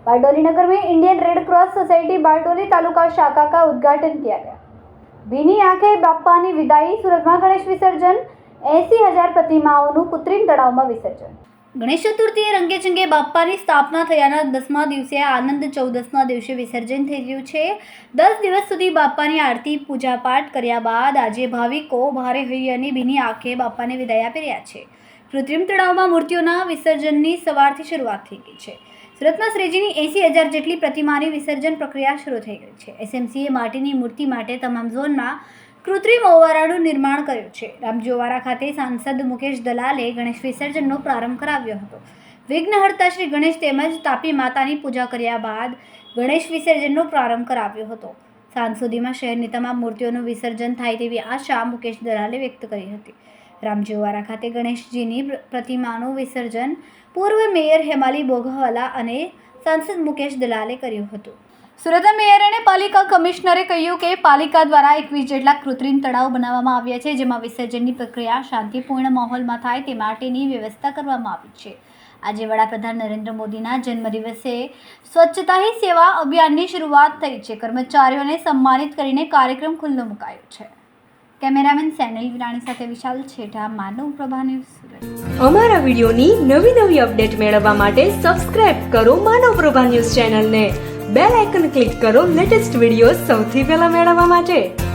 बारडोली नगर में Indian red cross society Bardoli taluka शाखा का उद्घाटन किया गया। भीनी आंखें बाप्पानी विदाई। सूरतમાં ગણેશ વિસર્જન 80,000 પ્રતિમાઓનું કૃત્રિમ તળાવમાં વિસર્જન। ગણેશ ચતુર્થીએ રંગેચંગે બાપ્પાની સ્થાપના થયાના 10મા દિવસે આનંદ 14ના દિવસે વિસર્જન થઈ રહ્યું છે। 10 દિવસ સુધી બાપ્પાની આરતી પૂજા પાઠ કર્યા બાદ આજે ભાવિકો ભારે હૈયાની ભીની આંખે બાપ્પાને વિદાય આપી રહ્યા છે। કૃત્રિમ તળાવમાં મૂર્તિઓના વિસર્જનની સવારથી શરૂઆત થઈ ગઈ છે। સુરતમાં શ્રીજીની 80,000 જેટલી પ્રતિમાની વિસર્જન પ્રક્રિયા શરૂ થઈ ગઈ છે। એસએમસીએ માટીની મૂર્તિ માટે તમામ ઝોનમાં કૃત્રિમ ઓવારાનું નિર્માણ કર્યું છે। રામજીઓવારા ખાતે સાંસદ મુકેશ દલાલે ગણેશ વિસર્જનનો પ્રારંભ કરાવ્યો હતો। વિઘ્નહર્તા શ્રી ગણેશ તેમજ તાપી માતાની પૂજા કર્યા બાદ ગણેશ વિસર્જનનો પ્રારંભ કરાવ્યો હતો। સાંજ સુધીમાં શહેરની તમામ મૂર્તિઓનું વિસર્જન થાય તેવી આશા મુકેશ દલાલે વ્યક્ત કરી હતી। રામજીઓવારા ખાતે ગણેશજીની પ્રતિમાનું વિસર્જન પૂર્વ મેયર હેમાલી બોઘવાલા અને સાંસદ મુકેશ દલાલે કર્યું હતું। સુરતના મેયર અને પાલિકા કમિશનરે કહ્યું કે પાલિકા દ્વારા 21 જેટલા કૃત્રિમ તળાવ બનાવવામાં આવ્યા છે, જેમાં વિસર્જનની પ્રક્રિયા શાંતિપૂર્ણ માહોલમાં થાય તે માટેની વ્યવસ્થા કરવામાં આવી છે। આજે વડાપ્રધાન નરેન્દ્ર મોદીના જન્મદિવસે સ્વચ્છતા હી સેવા અભિયાનની શરૂઆત થઈ છે। કર્મચારીઓને સન્માનિત કરીને કાર્યક્રમ ખુલ્લો મુકાયો છે। કેમેરામેન સેનલ વિરાણી સાથે વિશાલ છેઠા, માનવ પ્રભા ન્યૂઝ, સુરત। અમારા વિડિયોની નવી અપડેટ મેળવવા માટે સબસ્ક્રાઇબ કરો માનવ પ્રભા ન્યૂઝ ચેનલને। બેલ આઇકન ક્લિક કરો લેટેસ્ટ વિડિયો સૌથી પહેલા મેળવવા માટે।